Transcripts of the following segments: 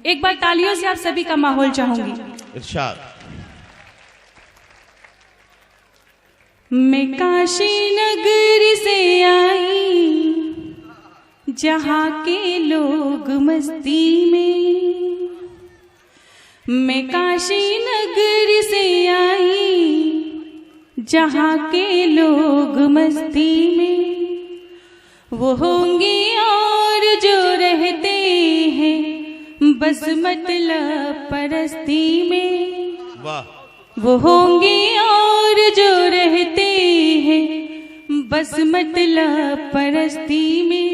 एक बार तालियों से आप सभी का माहौल चाहूंगी। इरशाद। मैं काशी नगरी से आई, जहाँ के लोग मस्ती में। मैं काशी नगरी से आई, जहाँ के लोग मस्ती में। वो होंगे और जो रहते हैं बस मतलब परस्ती में। वाह। वो होंगे और जो रहते हैं बस मतलब परस्ती में।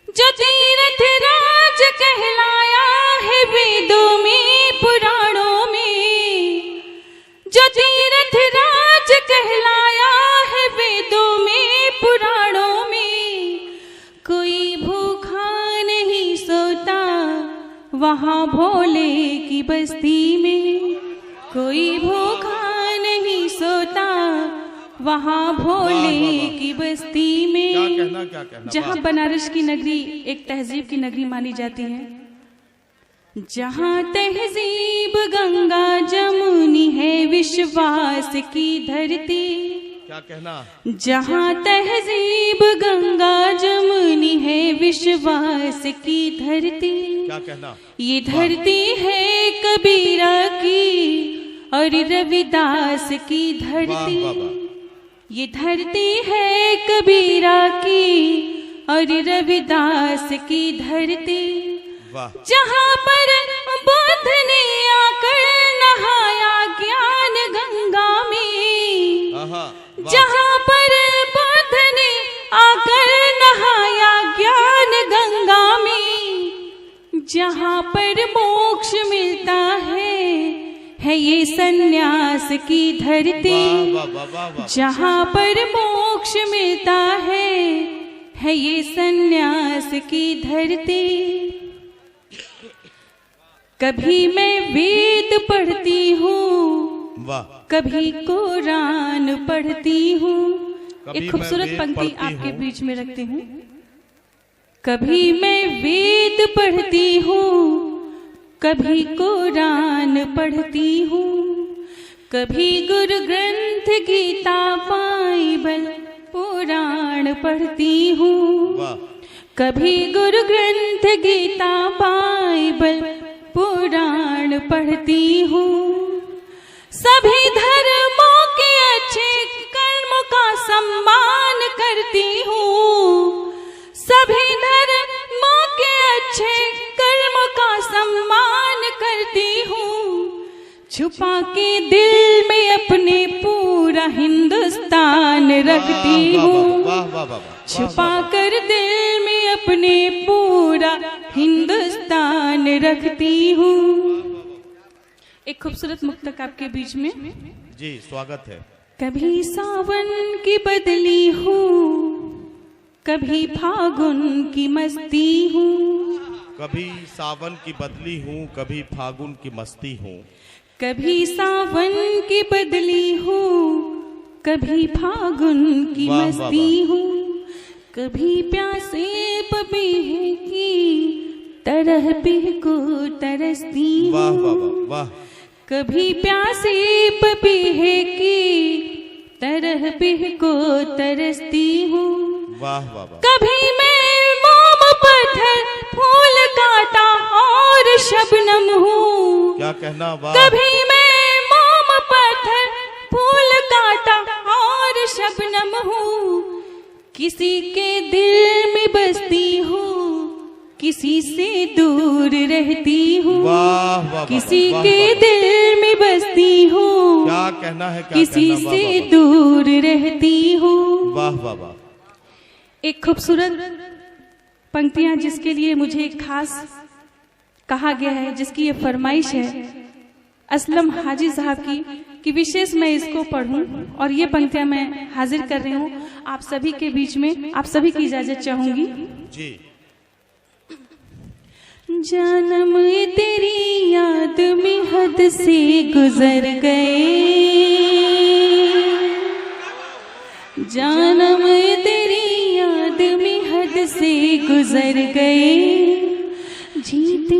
जो तीर्थ राज कहलाया है वेदों में पुराणों में, जो तीर्थ राज कहलाया है वेदों में पुराणों में। कोई भूखा नहीं सोता वहाँ भोले की बस्ती में। कोई भूखा नहीं सोता वहाँ भोले की बस्ती में। क्या कहना जहाँ बनारस की नगरी एक तहजीब की नगरी मानी जाती है, जहाँ तहजीब गंगा जमुनी है विश्वास की धरती। क्या कहना? जहाँ तहजीब गंगा जमुनी है विश्वास की धरती। क्या कहना? ये धरती है कबीरा की और रविदास की धरती। वाह, वाह, वाह। ये धरती है कबीरा की और रविदास की धरती। वाह। जहाँ पर बुद्ध ने आकर नहाया ज्ञान गंगा में। जहाँ पर बुद्ध ने आकर नहाया ज्ञान गंगा में। जहाँ पर मोक्ष मिलता है ये सन्यास की धरती। जहाँ पर मोक्ष मिलता है ये सन्यास की धरती। कभी मैं वेद पढ़ती हूँ, कभी कुरान पढ़ती हूँ। एक खूबसूरत पंक्ति आपके बीच में रखती हूँ। कभी मैं वेद पढ़ती हूँ, कभी कुरान पढ़ती हूँ। कभी गुरु ग्रंथ गीता बाइबल पुराण पढ़ती हूँ। कभी गुरु ग्रंथ गीता बाइबल पुराण पढ़ती हूँ। सभी धर्मों के अच्छे कर्मों का सम्मान करती हूँ। सभी धर्मों के अच्छे कर्मों का सम्मान करती हूँ। छुपा के दिल में अपने पूरा हिंदुस्तान रखती हूँ। छुपा कर दिल में अपने पूरा हिंदुस्तान रखती हूँ। एक खूबसूरत मुक्तक आपके बीच में। जी स्वागत है। कभी सावन की बदली हूँ, कभी फागुन की मस्ती हूँ। कभी सावन की बदली हूँ, कभी फागुन की मस्ती हूँ। कभी सावन की बदली हूँ, कभी फागुन की मस्ती हूँ। कभी प्यासे पपीहे की तरह पीह को तरसती हूँ। वाह वाह वाह। कभी प्यासे पपीहे की तरह पीह को तरसती हूँ। वाह वाह वाह। कभी मैं मोम पत्थर फूल काटा और शबनम हूँ। क्या कहना? वाह। कभी मैं मोम पत्थर फूल काटा और शबनम हूँ। किसी के दिल में बसती हूँ, किसी से दूर रहती हूँ। वाह वाह। किसी के दिल में बसती हूँ, क्या कहना है? किसी से दूर रहती हूँ। वाह वाह वाह। एक खूबसूरत पंक्तियां जिसके लिए मुझे खास कहा गया है, जिसकी ये फरमाइश है असलम हाजी साहब की कि विशेष मैं इसको पढ़ूं, और ये पंक्तियां मैं हाजिर कर रही हूं आप सभी के बीच में। आप सभी की इजाजत चाहूंगी जी। जन्म तेरी याद में हद से गुजर गए। जन्म तेरी याद में हद से गुजर गए। जीते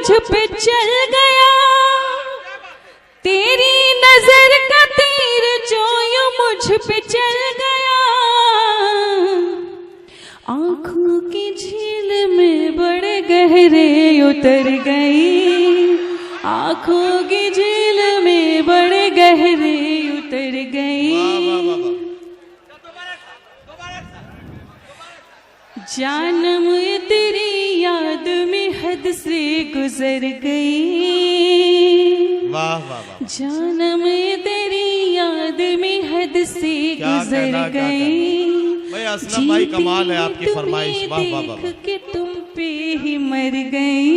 मुझ पे चल गया, तेरी नजर का तीर जो यूं मुझ पे चल गया, आंखों की झील में बड़े गहरे उतर गई, आंखों की झील में बड़े गहरे उतर गई। जानम तेरी याद में हद से गुजर गई, वाह वाह वाह। जानम तेरी याद में हद से गुजर गई। भाई असलम भाई कमाल है आपकी फरमाइश, वाह वाह वाह। देख के तुम पे ही मर गई,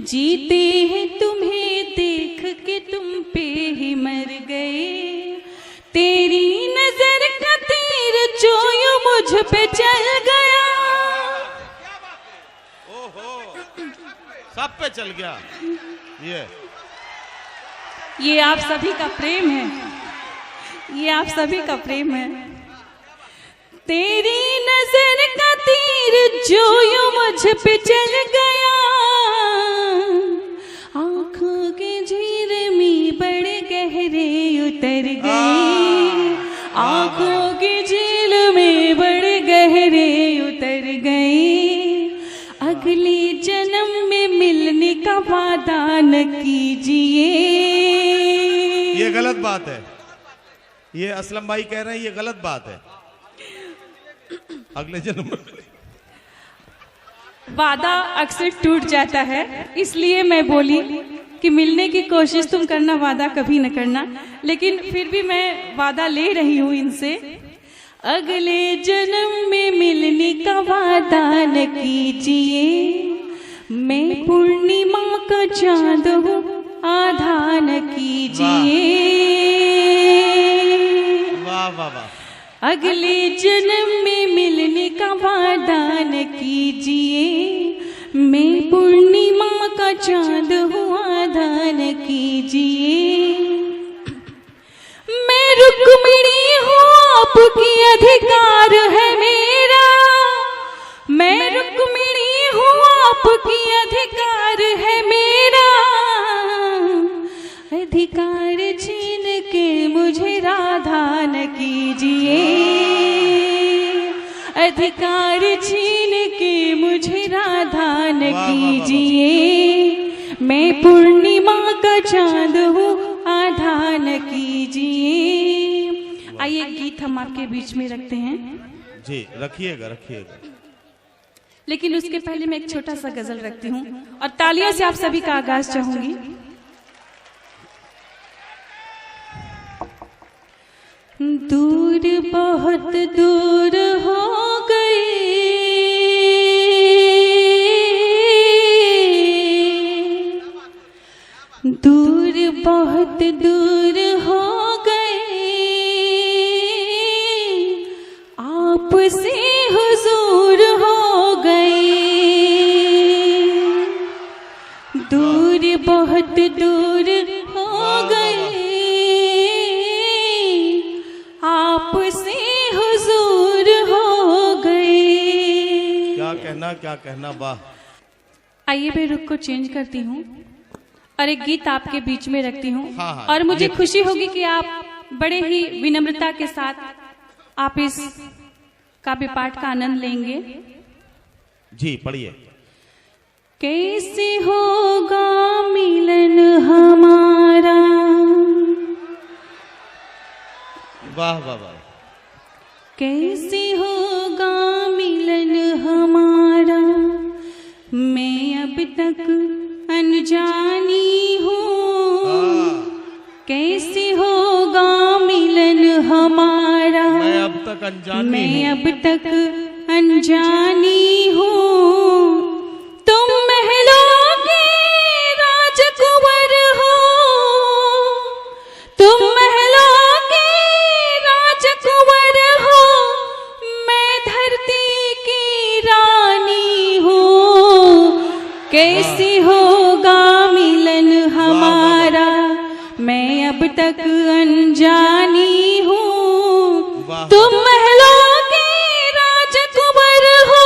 जीते हैं तुम्हें देख के तुम पे ही मर गए, तेरी नजर का तीर जो यूं मुझ पे चल गया। ओहो, सब पे चल गया। ये आप सभी का प्रेम है, ये आप सभी का प्रेम है। तेरी नजर का तीर जो यूं मुझ पे चल गया, आंखों के झील में बड़े गहरे उतर गए, आंखों की झील में बड़े गहरे उतर गए, अगले जन्म में मिलने का वादा न कीजिए। ये गलत बात है, ये असलम भाई कह रहे हैं ये गलत बात है। अगले जन्म में वादा अक्सर टूट जाता है, इसलिए मैं बोली कि मिलने की कोशिश तुम करना, वादा कभी न करना, लेकिन फिर भी मैं वादा ले रही हूँ इनसे, अगले जन्म में मिलने का वादा न कीजिए, मैं पूर्णिमा का चांद हूँ आधा न कीजिए। वाह वाह वाह। अगले जन्म में मिलने का वादा न कीजिए, मैं पूर्णिमा का चांद हूँ आधा न कीजिए, मैं रुक्मिणी हूँ आपकी अधिकार है मेरा, मैं रुक्मिणी हूँ आपकी अधिकार है मेरा, अधिकार छीन के मुझे राधा न कीजिए, अधिकार छीन के मुझे राधा न कीजिए, मैं पूर्णिमा का चांद हूँ आधा न कीजिए। आइए गीत हम आपके बीच में रखते हैं। जी रखिएगा रखिएगा, लेकिन उसके पहले मैं एक छोटा सा गजल रखती हूँ और तालियों से आप सभी का आगाज चाहूंगी। दूर बहुत दूर हो गई, दूर बहुत दूर हो गई, आपसे हुजूर हो गई, दूर बहुत दूर हो गई, आपसे हुजूर हो गई। क्या कहना वाह। आइए मैं रुख को चेंज करती हूँ और एक गीत आपके बीच में रखती हूँ। हाँ, और मुझे खुशी होगी कि आप बड़े ही विनम्रता के साथ आप इस काव्य पाठ का आनंद लेंगे। जी पढ़िए। कैसे होगा मिलन हमारा, वाह वाह वाह। कैसे होगा मिलन हमारा, मैं अब तक अनजानी हूँ, कैसे होगा मिलन हमारा, मैं अब तक अनजानी मैं अब तक अनजानी हूँ, तुम महलों के राजकुंवर हो, तुम महलों के राजकुंवर हो, मैं धरती की रानी हूँ, कैसे होगा मिलन हमारा, मैं अब तक अनजानी हूँ, तुम महलों के राजकुंवर हो,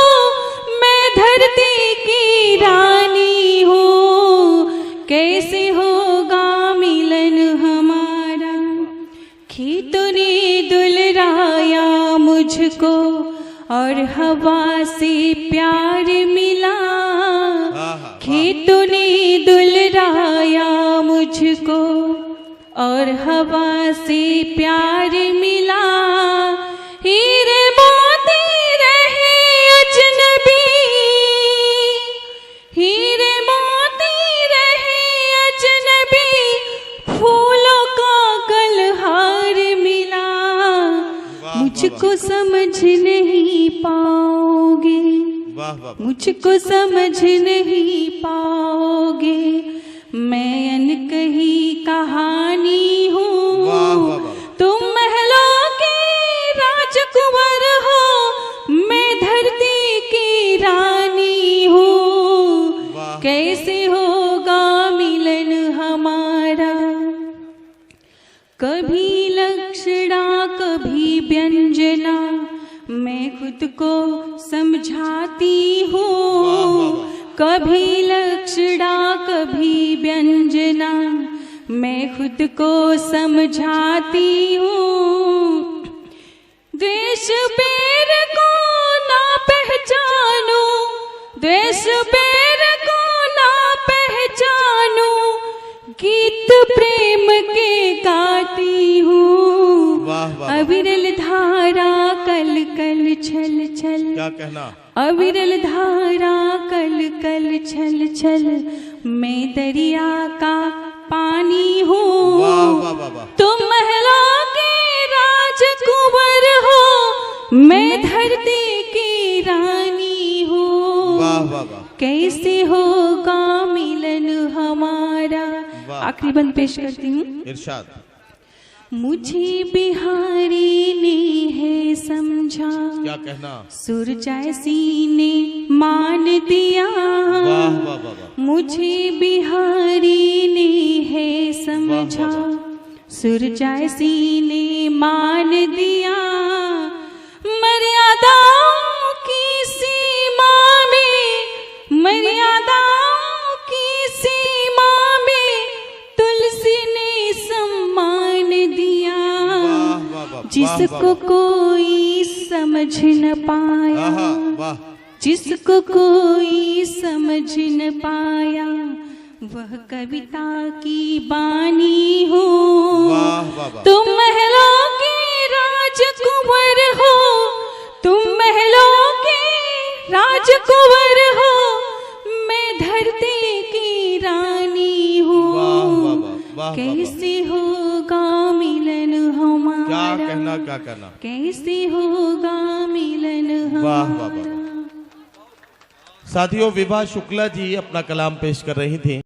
मैं धरती की रानी हूँ, मुझको और हवा से प्यार मिला, खेतों ने दुलराया मुझको और हवा से प्यार मिला। हीरे मोती रहे अजनबी, हीरे मोती रहे अजनबी, फूलों का गलहार मिला। मुझको समझ नहीं पाओगे, मुझको समझ नहीं पाओगे, मैं अनकही कहानी हूँ। तुम महलों के राजकुंवर हो, मैं धरती की रानी हूँ। कैसे होगा मिलन हमारा, कभी लक्षणा कभी व्यंजना, मैं खुद को समझाती हूँ। कभी लक्षणा कभी व्यंजना, मैं खुद को समझाती हूँ। द्वेष बैर को ना पहचानू, द्वेष बैर को ना पहचानू, गीत प्रेम के गाती हूँ। अविरल धारा कल कल छल छल, क्या कहना, अविरल धारा कल कल छल छल, मैं दरिया का पानी हूँ। तुम महलों के राजकुंवर हो, मैं धरती की रानी हूँ। कैसे होगा मिलन हमारा। आखिरी बंद पेश करती हूँ। इरशाद। मुझे बिहारी ने है समझा, क्या कहना, सुर जैसी ने मान दिया। मुझे बिहारी ने है समझा, सुर जैसी ने मान दिया। मर्यादाओं की सीमा में, मर्यादाओं की सीमा में, तुलसी ने सम्मान दिया। जिसको कोई समझ न पाया, जिसको कोई समझ न पाया, वह कविता की बानी हो। तुम महलों के राजकुंवर हो, तुम महलों के राजकुंवर हो, मैं धरती की रानी हूँ। कैसे होगा मिलन हमारा, क्या कहना, क्या कहना, कैसे होगा मिलन हमारा। साथियों, विभा शुक्ला जी अपना कलाम पेश कर रही थी।